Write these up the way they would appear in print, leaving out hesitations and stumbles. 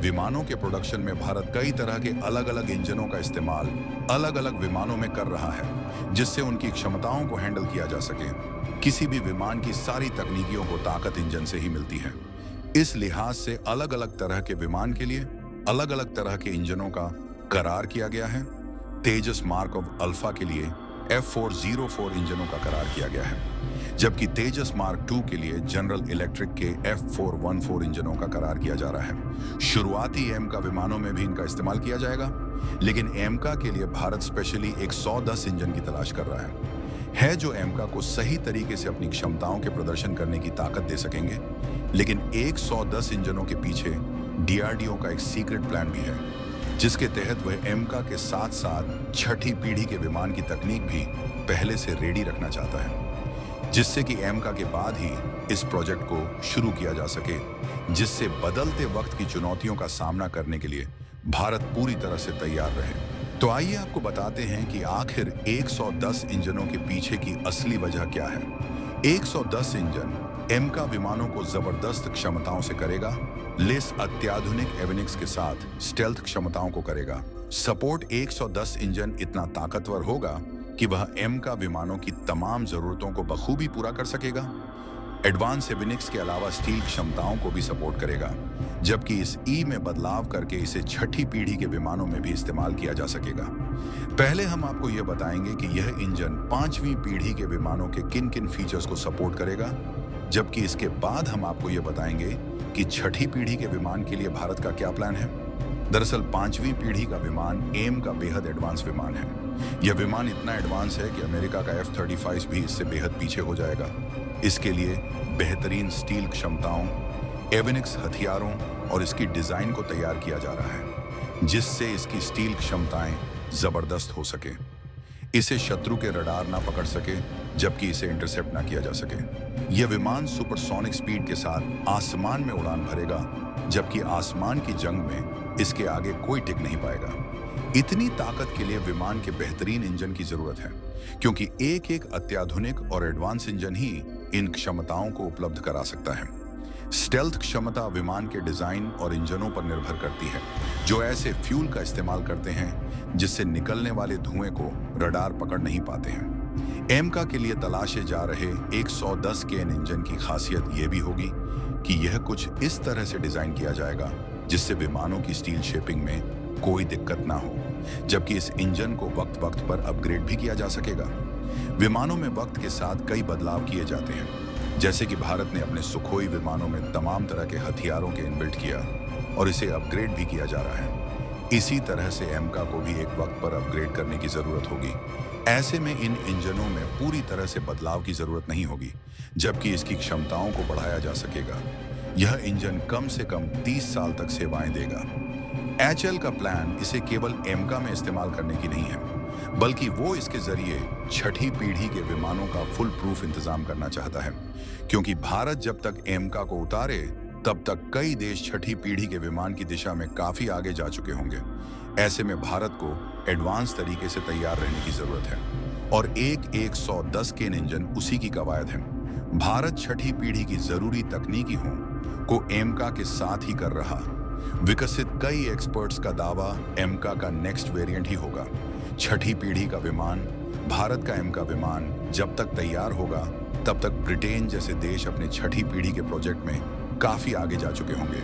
विमानों के प्रोडक्शन में भारत कई तरह के अलग अलग इंजनों का इस्तेमाल अलग अलग विमानों में कर रहा है, जिससे उनकी क्षमताओं को हैंडल किया जा सके। किसी भी विमान की सारी तकनीकियों को ताकत इंजन से ही मिलती है। इस लिहाज से अलग अलग तरह के विमान के लिए अलग अलग तरह के इंजनों का करार किया गया है। तेजस मार्क ऑफ अल्फा के लिए F404 इंजनों का करार किया गया है, जबकि तेजस मार्क II के लिए जनरल इलेक्ट्रिक के F414 इंजनों का करार किया जा रहा है। शुरुआती एमका विमानों में भी इनका इस्तेमाल किया जाएगा, लेकिन एमका के लिए भारत स्पेशली एक 110 इंजन की तलाश कर रहा है जो एमका को सही तरीके से अपनी क्षमताओं के प्रदर्शन करने की ताकत दे सकेंगे। लेकिन 110 इंजनों के पीछे DRDO का एक सीक्रेट प्लान भी है, जिसके तहत वह एमका के साथ साथ छठी पीढ़ी के विमान की तकनीक भी पहले से रेडी रखना चाहता है, जिससे कि एमका के बाद ही इस प्रोजेक्ट को शुरू किया जा सके, जिससे बदलते वक्त की चुनौतियों का सामना करने के लिए भारत पूरी तरह से तैयार रहे। तो आइए आपको बताते हैं कि आखिर 110 इंजनों के पीछे की असली वजह क्या है। 110 इंजन एमका विमानों को जबरदस्त क्षमताओं से करेगा, लेस अत्याधुनिक एविनिक्स के साथ स्टेल्थ क्षमताओं को करेगा। सपोर्ट 110 इंजन इतना ताकतवर होगा कि वह एमका विमानों की तमाम जरूरतों को बखूबी पूरा कर सकेगा। एडवांस एविनिक्स के अलावा स्टील क्षमताओं को भी सपोर्ट करेगा, जबकि इस में बदलाव करके इसे छठी पीढ़ी के विमानों में भी इस्तेमाल किया जा सकेगा। पहले हम आपको यह बताएंगे कि यह इंजन 5वीं पीढ़ी के विमानों के किन किन फीचर्स को सपोर्ट करेगा, जबकि इसके बाद हम आपको यह बताएंगे कि छठी पीढ़ी के विमान के लिए भारत का क्या प्लान है। दरअसल 5वीं पीढ़ी का विमान एम का बेहद एडवांस विमान है। यह विमान इतना एडवांस है कि अमेरिका का F-35 भी इससे बेहद पीछे हो जाएगा। इसके लिए बेहतरीन स्टील क्षमताओं, एविनिक्स हथियारों और इसकी डिजाइन को तैयार किया जा रहा है, जिससे इसकी स्टील क्षमताएं जबरदस्त हो सके। इसे शत्रु के रडार ना पकड़ सके, जबकि इसे इंटरसेप्ट ना किया जा सके। यह विमान सुपरसोनिक स्पीड के साथ आसमान में उड़ान भरेगा, जबकि आसमान की जंग में इसके आगे कोई टिक नहीं पाएगा। इतनी ताकत के लिए विमान के बेहतरीन इंजन की जरूरत है, क्योंकि एक एक अत्याधुनिक और एडवांस इंजन ही इन क्षमताओं को उपलब्ध करा सकता है। स्टेल्थ क्षमता विमान के डिजाइन और इंजनों पर निर्भर करती है, जो ऐसे फ्यूल का इस्तेमाल करते हैं जिससे निकलने वाले धुएं को रडार पकड़ नहीं पाते हैं। एमका के लिए तलाशे जा रहे 110 के इंजन की खासियत यह भी होगी कि यह कुछ इस तरह से डिजाइन किया जाएगा जिससे विमानों की स्टील शेपिंग में कोई दिक्कत ना हो, जबकि इस इंजन को वक्त वक्त पर अपग्रेड भी किया जा सकेगा। विमानों में वक्त के साथ कई बदलाव किए जाते हैं, जैसे कि भारत ने अपने सुखोई विमानों में तमाम तरह के हथियारों के इनबिल्ट किया और इसे अपग्रेड भी किया जा रहा है। इसी तरह से एमका को भी एक वक्त पर अपग्रेड करने की जरूरत होगी। ऐसे में इन इंजनों में पूरी तरह से बदलाव की जरूरत नहीं होगी, जबकि इसकी क्षमताओं को बढ़ाया जा सकेगा। यह इंजन कम से कम 30 साल तक सेवाएं देगा। HAL का प्लान इसे केवल एमका में इस्तेमाल करने की नहीं है, बल्कि वो इसके जरिए छठी पीढ़ी के विमानों का फुल प्रूफ इंतजाम करना चाहता है, क्योंकि भारत जब तक एमका को उतारे तब तक कई देश छठी पीढ़ी के विमान की दिशा में काफी आगे जा चुके होंगे। ऐसे में भारत को एडवांस तरीके से तैयार रहने की जरूरत है, और एक 110 के इंजन उसी की कवायद है। भारत छठी पीढ़ी की जरूरी तकनीकियों को एमका के साथ ही कर रहा। विकसित कई एक्सपर्ट्स का दावा एमका का नेक्स्ट वेरिएंट ही होगा। छठी पीढ़ी का विमान, भारत का एमका विमान जब तक तैयार होगा तब तक ब्रिटेन जैसे देश अपने छठी पीढ़ी के प्रोजेक्ट में काफी आगे जा चुके होंगे,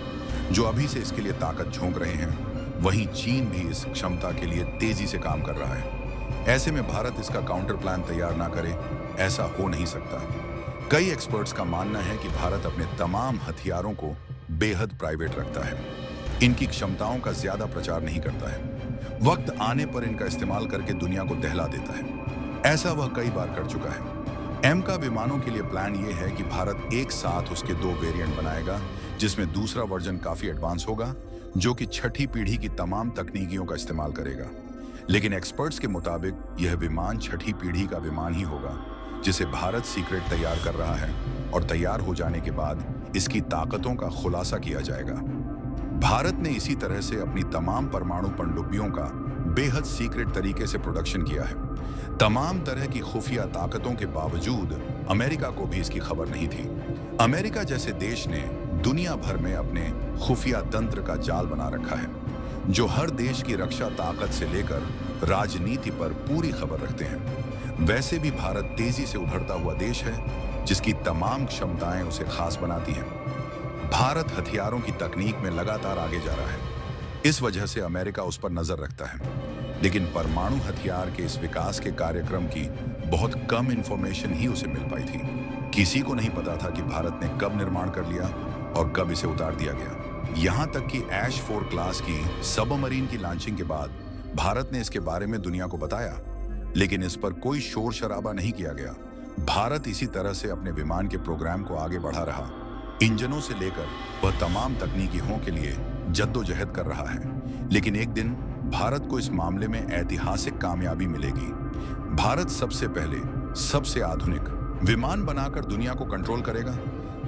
जो अभी से इसके लिए ताकत झोंक रहे हैं। वहीं चीन भी इस क्षमता के लिए तेजी से काम कर रहा है। ऐसे में भारत इसका काउंटर प्लान तैयार ना करे, ऐसा हो नहीं सकता। कई एक्सपर्ट्स का मानना है कि भारत अपने तमाम हथियारों को बेहद प्राइवेट रखता है, इनकी क्षमताओं का ज्यादा प्रचार नहीं करता है। वक्त आने पर इनका इस्तेमाल करके दुनिया को दहला देता है। ऐसा वह कई बार कर चुका है। एमका विमानों के लिए प्लान ये है कि भारत एक साथ उसके 2 वेरिएंट बनाएगा, जिसमें दूसरा वर्जन काफी एडवांस होगा, जो कि छठी पीढ़ी की तमाम तकनीकियों का इस्तेमाल करेगा। लेकिन एक्सपर्ट्स के मुताबिक यह विमान छठी पीढ़ी का विमान ही होगा, जिसे भारत सीक्रेट तैयार कर रहा है, और तैयार हो जाने के बाद इसकी ताकतों का खुलासा किया जाएगा। भारत ने इसी तरह से अपनी तमाम परमाणु पनडुब्बियों का बेहद सीक्रेट तरीके से प्रोडक्शन किया है। तमाम तरह की खुफिया ताकतों के बावजूद अमेरिका को भी इसकी खबर नहीं थी। अमेरिका जैसे देश ने दुनिया भर में अपने खुफिया तंत्र का जाल बना रखा है, जो हर देश की रक्षा ताकत से लेकर राजनीति पर पूरी खबर रखते हैं। वैसे भी भारत तेजी से उभरता हुआ देश है, जिसकी तमाम क्षमताएं उसे खास बनाती हैं। भारत हथियारों की तकनीक में लगातार आगे जा रहा है। इस वजह से अमेरिका उस पर नजर रखता है। लेकिन परमाणु हथियार के इस विकास के कार्यक्रम की बहुत कम इंफॉर्मेशन ही उसे मिल पाई थी। किसी को नहीं पता था कि भारत ने कब निर्माण कर लिया और कब इसे उतार दिया गया। यहां तक कि ऐश 4 क्लास की सबमरीन की लॉन्चिंग के बाद भारत ने इसके बारे में दुनिया को बताया, लेकिन इस पर कोई शोर शराबा नहीं किया गया। भारत इसी तरह से अपने विमान के प्रोग्राम को आगे बढ़ा रहा, इंजनों से लेकर वह तमाम तकनीकियों के लिए जद्दोजहद कर रहा है। लेकिन एक दिन भारत को इस मामले में ऐतिहासिक कामयाबी मिलेगी। भारत सबसे पहले सबसे आधुनिक विमान बनाकर दुनिया को कंट्रोल करेगा।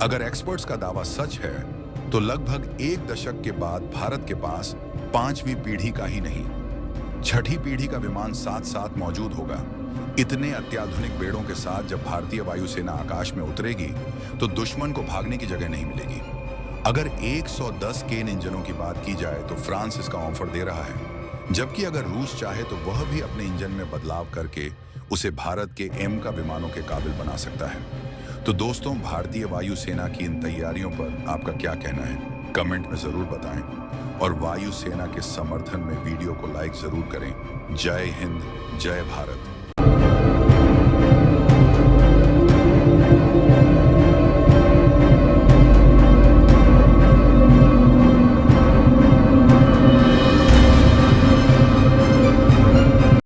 अगर एक्सपर्ट्स का दावा सच है तो लगभग 1 दशक के बाद भारत के पास 5वीं पीढ़ी का ही नहीं, 6ठी पीढ़ी का विमान साथ साथ मौजूद होगा। इतने अत्याधुनिक बेड़ों के साथ जब भारतीय वायुसेना आकाश में उतरेगी तो दुश्मन को भागने की जगह नहीं मिलेगी। अगर 110 केन इंजनों की बात की जाए तो फ्रांस इसका ऑफर दे रहा है, जबकि अगर रूस चाहे तो वह भी अपने इंजन में बदलाव करके उसे भारत के एम का विमानों के काबिल बना सकता है। तो दोस्तों, भारतीय वायुसेना की इन तैयारियों पर आपका क्या कहना है? कमेंट में जरूर बताएं और वायुसेना के समर्थन में वीडियो को लाइक जरूर करें। जय हिंद, जय भारत।